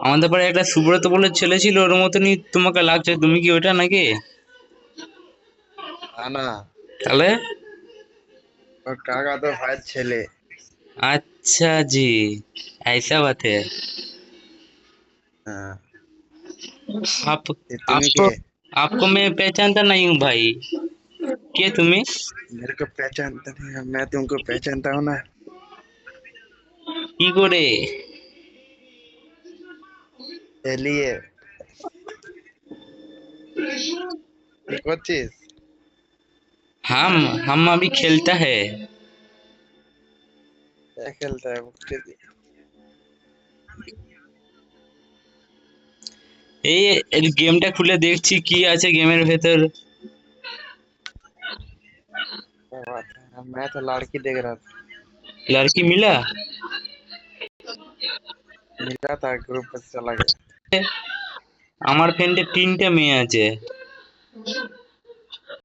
আমাদের পাড়ায় একটা সুব্রত বলে ছেলে ছিল, ওর মতনই তোমাকে লাগছে। তুমি কি ওটা নাকি? না না, তাহলে? ওর কাকা তো ভাইয়ের ছেলে। अच्छा जी, ऐसा बात है। हाँ। आप তুমি आपको কে? आपको मैं पहचानता नहीं हूँ भाई। के तुम्हें? मेरे को पहचानता नहीं है, मैं तुमको पहचानता हूँ ना। की करे? चलिए, কি করছিস? हम अभी खेलता है। क्या खेलता है मुझे? এই গেমটা খুলে দেখছি কি আছে গেমের ভেতর। क्या बात है, मैं तो लड़की देख रहा था। लड़की मिला? मिला था, ग्रुप में चला गया। আমার ফ্রেন্ডে 3টে মেয়ে আছে।